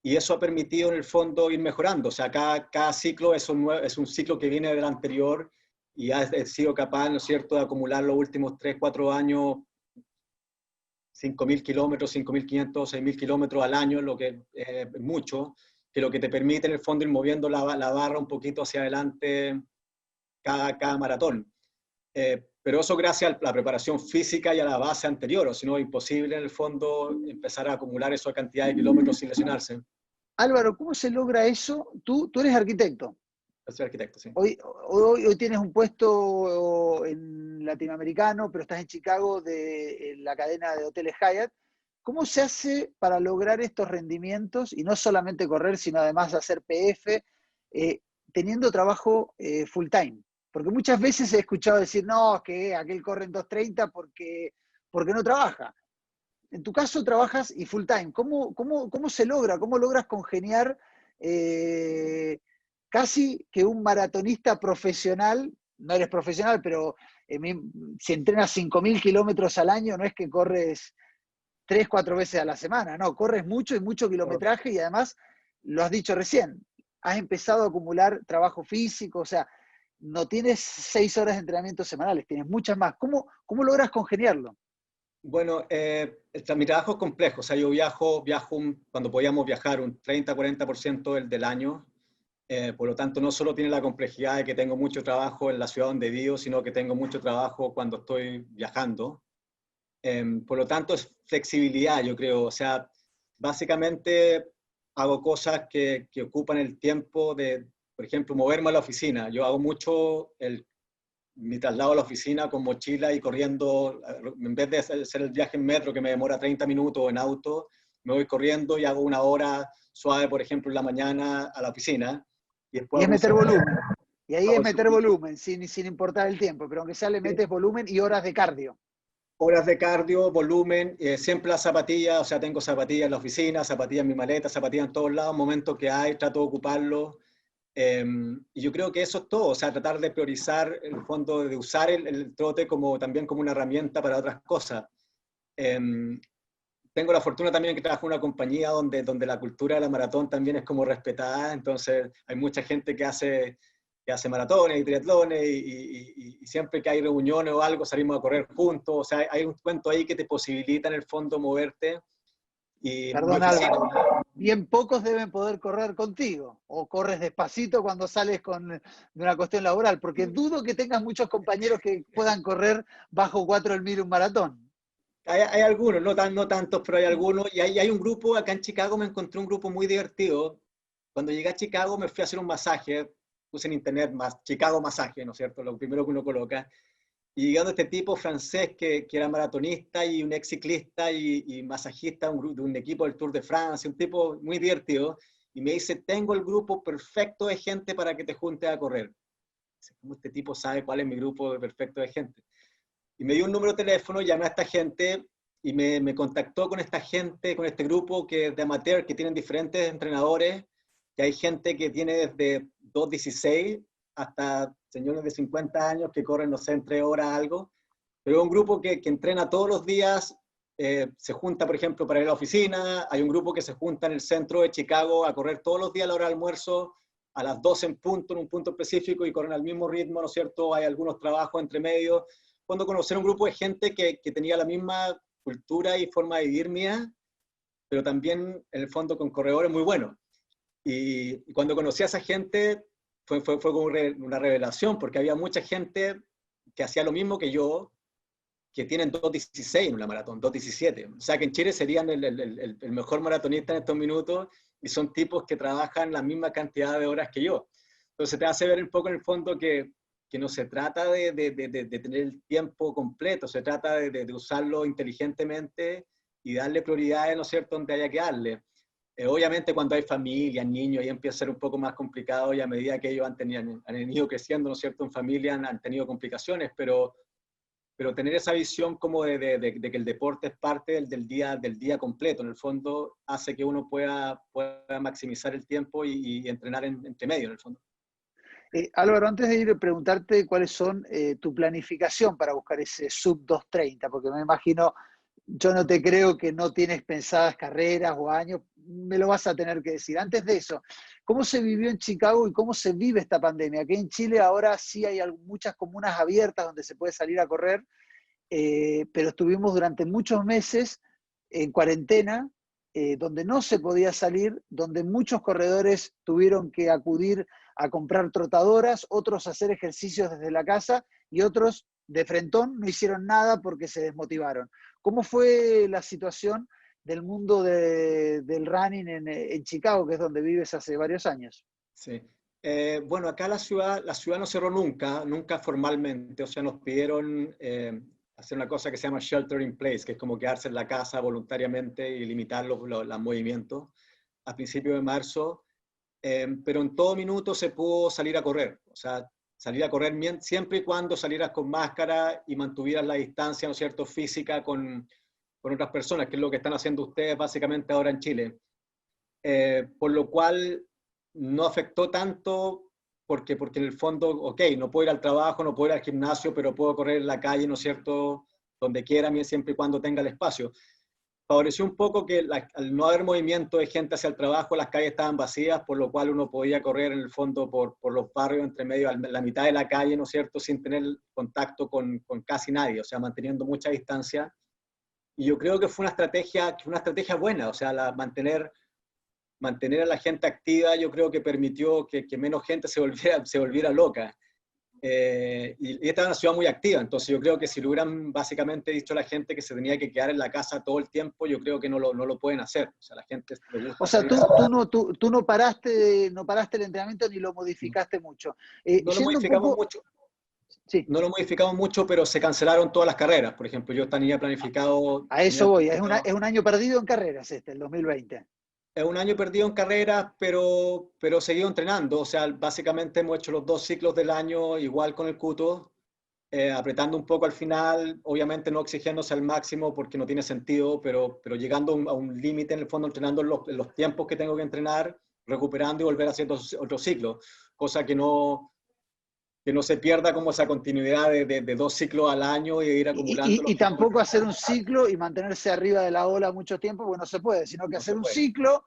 y eso ha permitido en el fondo ir mejorando, o sea, cada ciclo es un ciclo que viene del anterior, y he sido capaz, ¿no es cierto?, de acumular los últimos 3, 4 años 5.000 kilómetros, 5.500, 6.000 kilómetros al año, lo que es mucho, que lo que te permite en el fondo ir moviendo la barra un poquito hacia adelante cada maratón. Pero eso gracias a la preparación física y a la base anterior, o si no, imposible en el fondo empezar a acumular esa cantidad de kilómetros sin lesionarse. Álvaro, ¿cómo se logra eso? Tú eres arquitecto. Soy arquitecto, sí. Hoy tienes un puesto en latinoamericano, pero estás en Chicago en la cadena de hoteles Hyatt. ¿Cómo se hace para lograr estos rendimientos y no solamente correr, sino además hacer PF, teniendo trabajo full time? Porque muchas veces he escuchado decir, no, que aquel corre en 2:30 porque no trabaja. En tu caso trabajas y full time. ¿Cómo se logra? ¿Cómo logras congeniar casi que un maratonista profesional? No eres profesional, pero si entrenas 5.000 kilómetros al año, no es que corres 3, 4 veces a la semana, no, corres mucho y mucho kilometraje y además, lo has dicho recién, has empezado a acumular trabajo físico, o sea, no tienes 6 horas de entrenamiento semanales, tienes muchas más. ¿Cómo logras congeniarlo? Bueno, mi trabajo es complejo, o sea, yo viajo cuando podíamos viajar un 30-40% del año, por lo tanto no solo tiene la complejidad de que tengo mucho trabajo en la ciudad donde vivo, sino que tengo mucho trabajo cuando estoy viajando. Por lo tanto es flexibilidad, yo creo, o sea, básicamente hago cosas que ocupan el tiempo de, por ejemplo, moverme a la oficina. Yo hago mucho mi traslado a la oficina con mochila y corriendo, en vez de hacer el viaje en metro que me demora 30 minutos o en auto, me voy corriendo y hago 1 hora suave, por ejemplo, en la mañana a la oficina. Y después Y es meter volumen. Y ahí es meter segundo. volumen, sin importar el tiempo, pero aunque sea le metes volumen y horas de cardio. Horas de cardio, volumen, siempre las zapatillas, o sea, tengo zapatillas en la oficina, zapatillas en mi maleta, zapatillas en todos lados, momento que hay, trato de ocuparlo. Y yo creo que eso es todo, o sea, tratar de priorizar, en el fondo, de usar el trote también como una herramienta para otras cosas. Tengo la fortuna también que trabajo en una compañía donde la cultura de la maratón también es como respetada, entonces hay mucha gente que hace maratones y triatlones y siempre que hay reuniones o algo salimos a correr juntos, o sea, hay un cuento ahí que te posibilita en el fondo moverte. Y Perdón, Álvaro, bien pocos deben poder correr contigo, o corres despacito cuando sales de una cuestión laboral, porque dudo que tengas muchos compañeros que puedan correr bajo 4 el mil un maratón. Hay algunos, no tantos, pero hay algunos, y hay un grupo, acá en Chicago me encontré un grupo muy divertido. Cuando llegué a Chicago me fui a hacer un masaje, puse en internet Chicago masaje, ¿no es cierto? Lo primero que uno coloca. Y llegando este tipo francés que era maratonista y un ex ciclista y masajista de un equipo del Tour de Francia, un tipo muy divertido, y me dice, tengo el grupo perfecto de gente para que te juntes a correr. ¿Cómo este tipo sabe cuál es mi grupo perfecto de gente? Y me dio un número de teléfono, llamé a esta gente y me contactó con esta gente, con este grupo de amateur que tienen diferentes entrenadores, que hay gente que tiene desde 2:16 hasta señores de 50 años que corren, no sé, en 3 horas algo, pero es un grupo que entrena todos los días, se junta, por ejemplo, para ir a la oficina, hay un grupo que se junta en el centro de Chicago a correr todos los días a la hora de almuerzo, a las 12 en punto, en un punto específico, y corren al mismo ritmo, ¿no es cierto? Hay algunos trabajos entre medio. Cuando conocer un grupo de gente que tenía la misma cultura y forma de vivir mía, pero también en el fondo con corredores muy buenos. Y cuando conocí a esa gente fue como una revelación, porque había mucha gente que hacía lo mismo que yo, que tienen 2:16 en una maratón, 2:17. O sea que en Chile serían el mejor maratonista en estos minutos, y son tipos que trabajan la misma cantidad de horas que yo. Entonces te hace ver un poco en el fondo que no se trata de tener el tiempo completo, se trata de usarlo inteligentemente y darle prioridades, ¿no es cierto?, donde haya que darle. Obviamente cuando hay familias, niños, ahí empieza a ser un poco más complicado, y a medida que ellos han ido creciendo, ¿no es cierto?, en familia han tenido complicaciones, pero tener esa visión como de que el deporte es parte del día completo, en el fondo, hace que uno pueda maximizar el tiempo y entrenar entre medio, en el fondo. Álvaro, antes de ir a preguntarte cuáles son tu planificación para buscar ese sub 2:30, porque me imagino yo no te creo que no tienes pensadas carreras o años, me lo vas a tener que decir. Antes de eso, ¿cómo se vivió en Chicago y cómo se vive esta pandemia? Aquí en Chile ahora sí hay muchas comunas abiertas donde se puede salir a correr, pero estuvimos durante muchos meses en cuarentena, donde no se podía salir, donde muchos corredores tuvieron que acudir a comprar trotadoras, otros a hacer ejercicios desde la casa y otros de frentón no hicieron nada porque se desmotivaron. ¿Cómo fue la situación del mundo del running en Chicago, que es donde vives hace varios años? Sí. Bueno, acá la ciudad no cerró nunca, nunca formalmente. O sea, nos pidieron hacer una cosa que se llama shelter in place, que es como quedarse en la casa voluntariamente y limitar los movimientos a principios de marzo. Pero en todo minuto se pudo salir a correr. O sea, salir a correr siempre y cuando salieras con máscara y mantuvieras la distancia, ¿no es cierto?, física con otras personas, que es lo que están haciendo ustedes básicamente ahora en Chile. Por lo cual no afectó tanto porque en el fondo, ok, no puedo ir al trabajo, no puedo ir al gimnasio, pero puedo correr en la calle, ¿no es cierto?, donde quiera, siempre y cuando tenga el espacio. Favoreció un poco que al no haber movimiento de gente hacia el trabajo, las calles estaban vacías, por lo cual uno podía correr en el fondo por los barrios entre medio, la mitad de la calle, ¿no es cierto?, sin tener contacto con casi nadie, o sea, manteniendo mucha distancia. Y yo creo que fue una estrategia buena, o sea, mantener a la gente activa, yo creo que permitió que menos gente se volviera loca. Y esta es una ciudad muy activa, entonces yo creo que si le hubieran básicamente dicho a la gente que se tenía que quedar en la casa todo el tiempo, yo creo que no lo pueden hacer. O sea, la gente le gusta. O sea, tú no paraste el entrenamiento ni lo modificaste mucho. No lo Yendo un modificamos poco, mucho. sí, No lo modificamos mucho, pero se cancelaron todas las carreras. Por ejemplo, yo tenía planificado. a eso voy. Es un año perdido en carreras el 2020. Es un año perdido en carreras, pero seguido entrenando. O sea, básicamente hemos hecho los 2 ciclos del año igual con el Cuto, apretando un poco al final, obviamente no exigiéndose al máximo porque no tiene sentido, pero llegando a un límite en el fondo, entrenando en los tiempos que tengo que entrenar, recuperando y volver haciendo otro ciclo, cosa que no se pierda como esa continuidad de 2 ciclos al año y ir acumulando los Y tiempos. tampoco hacer un ciclo y mantenerse arriba de la ola mucho tiempo, porque no se puede, sino que No hacer se un puede. ciclo,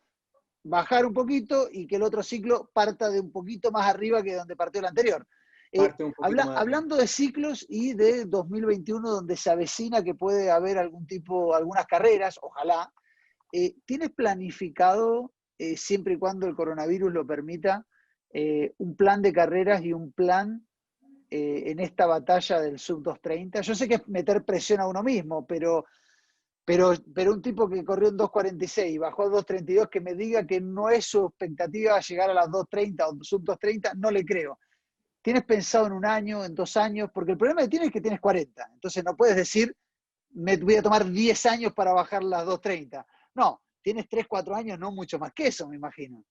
bajar un poquito y que el otro ciclo parta de un poquito más arriba que donde partió el anterior. Parte un poquito más. Hablando de ciclos y de 2021, donde se avecina que puede haber algunas carreras, ojalá, ¿tienes planificado, siempre y cuando el coronavirus lo permita, un plan de carreras y un plan en esta batalla del sub-230? Yo sé que es meter presión a uno mismo, pero un tipo que corrió en 2.46 y bajó a 2.32, que me diga que no es su expectativa llegar a las 2.30 o sub-2.30, no le creo. ¿Tienes pensado en un año, en 2 años? Porque el problema que tienes es que tienes 40. Entonces no puedes decir, me voy a tomar 10 años para bajar las 2.30. No, tienes 3, 4 años, no mucho más que eso, me imagino.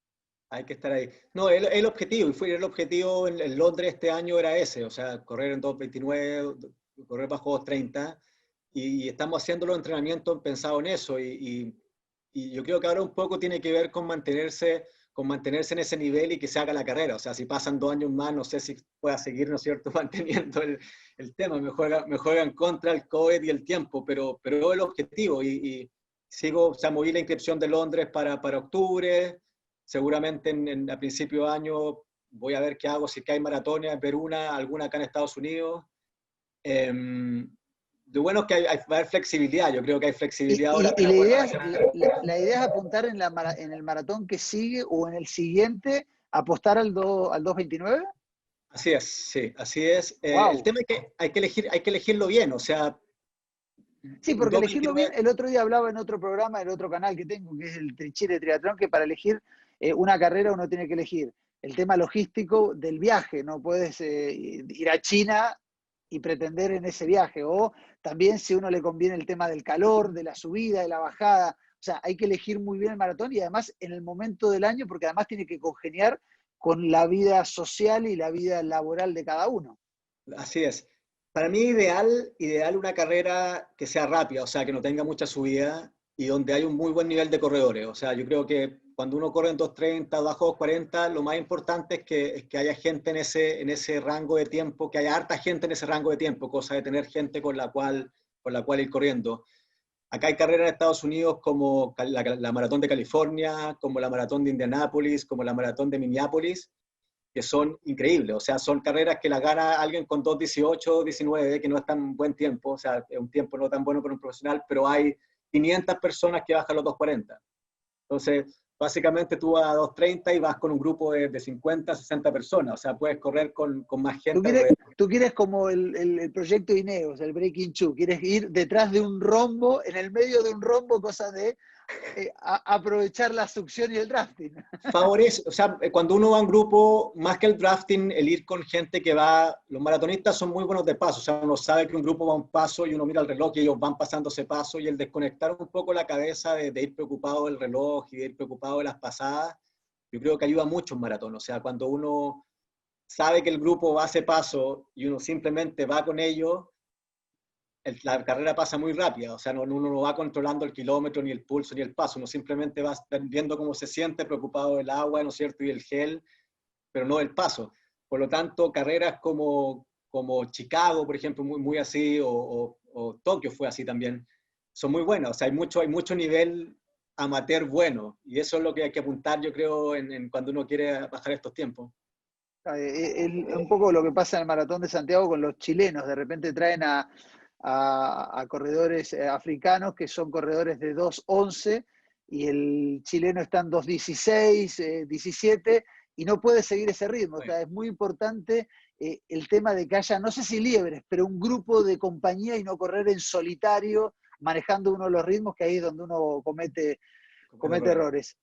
Hay que estar ahí. No, el objetivo, y fue el objetivo en Londres este año era ese, o sea, correr en 2.29, correr bajo 2.30, y estamos haciendo los entrenamientos pensados en eso, y yo creo que ahora un poco tiene que ver con mantenerse en ese nivel y que se haga la carrera. O sea, si pasan 2 años más, no sé si pueda seguir, ¿no es cierto?, manteniendo el tema. Me juega en contra el COVID y el tiempo, pero el objetivo, y sigo, o sea, moví la inscripción de Londres para octubre. Seguramente a principio de año voy a ver qué hago, si es que hay maratones, ver alguna acá en Estados Unidos. Lo bueno es que va a haber flexibilidad, yo creo que hay flexibilidad ahora. Y la idea es apuntar en el maratón que sigue o en el siguiente, apostar al 2.29. Así es, sí, así es. Wow. El tema es que hay que elegirlo bien, o sea. Sí, porque elegirlo bien, el otro día hablaba en otro programa, en otro canal que tengo, que es el Chile Triatlón, que para elegir una carrera uno tiene que elegir el tema logístico del viaje, no puedes ir a China y pretender en ese viaje, o también si uno le conviene el tema del calor, de la subida, de la bajada, o sea, hay que elegir muy bien el maratón y además en el momento del año, porque además tiene que congeniar con la vida social y la vida laboral de cada uno. Así es. Para mí ideal una carrera que sea rápida, o sea, que no tenga mucha subida y donde hay un muy buen nivel de corredores. O sea, yo creo que cuando uno corre en 2.30, bajo 2.40, lo más importante es que haya gente en ese rango de tiempo, que haya harta gente en ese rango de tiempo, cosa de tener gente con la cual ir corriendo. Acá hay carreras en Estados Unidos como la Maratón de California, como la Maratón de Indianápolis, como la Maratón de Minneapolis, que son increíbles. O sea, son carreras que las gana alguien con 2:18, 19, que no es tan buen tiempo, o sea, es un tiempo no tan bueno para un profesional, pero hay 500 personas que bajan los 2:40. Entonces, básicamente tú vas a 2:30 y vas con un grupo de 50, 60 personas. O sea, puedes correr con más gente alrededor. Tú quieres como el proyecto Ineos, el Breaking Two, quieres ir detrás de un rombo, en el medio de un rombo, cosa de aprovechar la succión y el drafting. Favorece, o sea, cuando uno va en grupo, más que el drafting, el ir con gente que va, los maratonistas son muy buenos de paso, o sea, uno sabe que un grupo va un paso y uno mira el reloj y ellos van pasando ese paso, y el desconectar un poco la cabeza de ir preocupado del reloj y de ir preocupado de las pasadas, yo creo que ayuda mucho en maratón. O sea, cuando uno sabe que el grupo va a ese paso y uno simplemente va con ellos, la carrera pasa muy rápida. O sea, uno no va controlando el kilómetro, ni el pulso, ni el paso, uno simplemente va viendo cómo se siente, preocupado del agua, ¿no es cierto?, y el gel, pero no del paso. Por lo tanto, carreras como Chicago, por ejemplo, muy así, o Tokio fue así también, son muy buenas. O sea, hay mucho nivel amateur bueno, y eso es lo que hay que apuntar, yo creo, cuando uno quiere bajar estos tiempos. Un poco lo que pasa en el Maratón de Santiago con los chilenos, de repente traen a corredores africanos que son corredores de 2:11 y el chileno está en 2:16, 17 y no puede seguir ese ritmo. O sea, es muy importante el tema de que haya, no sé si liebres, pero un grupo de compañía y no correr en solitario manejando uno de los ritmos, que ahí es donde uno comete errores.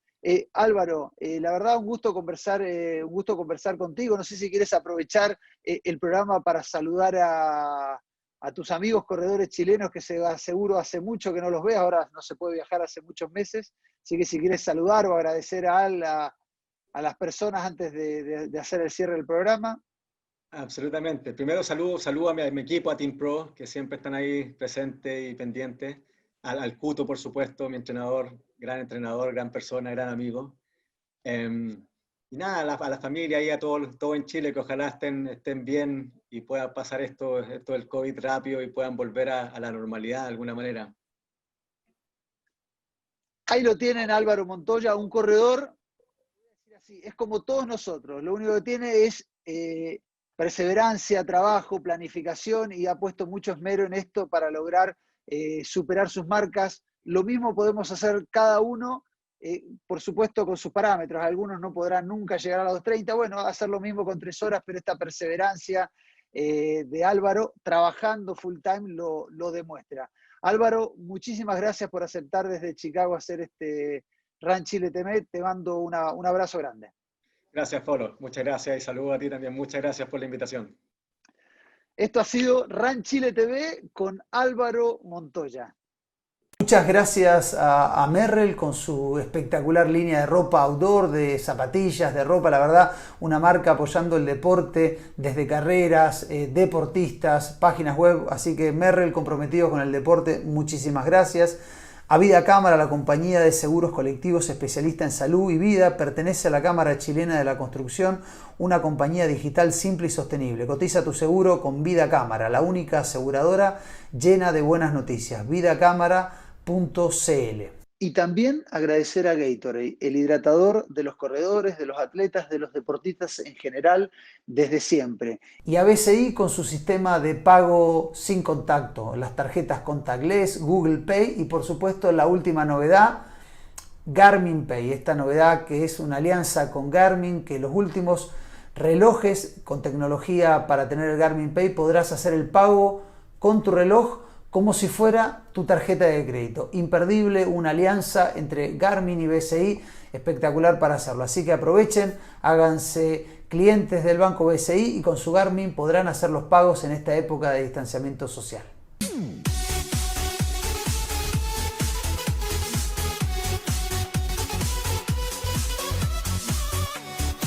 Álvaro, la verdad un gusto conversar contigo. No sé si quieres aprovechar el programa para saludar a tus amigos corredores chilenos, que seguro hace mucho que no los ves, ahora no se puede viajar hace muchos meses, así que si quieres saludar o agradecer a las personas antes de hacer el cierre del programa. Absolutamente. Primero saludo a mi equipo, a Team Pro, que siempre están ahí presentes y pendientes. Al Cuto, por supuesto, mi entrenador, gran persona, gran amigo. Y nada, a la familia y a todo en Chile, que ojalá estén bien y pueda pasar esto del COVID rápido y puedan volver a la normalidad de alguna manera. Ahí lo tienen, Álvaro Montoya, un corredor, es como todos nosotros, lo único que tiene es perseverancia, trabajo, planificación, y ha puesto mucho esmero en esto para lograr superar sus marcas. Lo mismo podemos hacer cada uno, por supuesto con sus parámetros. Algunos no podrán nunca llegar a los 30, bueno, hacer lo mismo con 3 horas, pero esta perseverancia de Álvaro, trabajando full time, lo demuestra. Álvaro, muchísimas gracias por aceptar desde Chicago hacer este Run Chile TV. Te mando un abrazo grande. Gracias, Polo. Muchas gracias y saludos a ti también. Muchas gracias por la invitación. Esto ha sido Run Chile TV con Álvaro Montoya. Muchas gracias a Merrell con su espectacular línea de ropa outdoor, de zapatillas, de ropa, la verdad, una marca apoyando el deporte desde carreras, deportistas, páginas web, así que Merrell comprometido con el deporte, muchísimas gracias. A Vida Cámara, la compañía de seguros colectivos especialista en salud y vida, pertenece a la Cámara Chilena de la Construcción, una compañía digital simple y sostenible. Cotiza tu seguro con Vida Cámara, la única aseguradora llena de buenas noticias. vidacámara.cl. Y también agradecer a Gatorade, el hidratador de los corredores, de los atletas, de los deportistas en general, desde siempre. Y a BCI con su sistema de pago sin contacto, las tarjetas contactless, Google Pay y por supuesto la última novedad, Garmin Pay. Esta novedad que es una alianza con Garmin, que los últimos relojes con tecnología para tener el Garmin Pay podrás hacer el pago con tu reloj como si fuera tu tarjeta de crédito. Imperdible, una alianza entre Garmin y BCI, espectacular para hacerlo. Así que aprovechen, háganse clientes del Banco BCI y con su Garmin podrán hacer los pagos en esta época de distanciamiento social.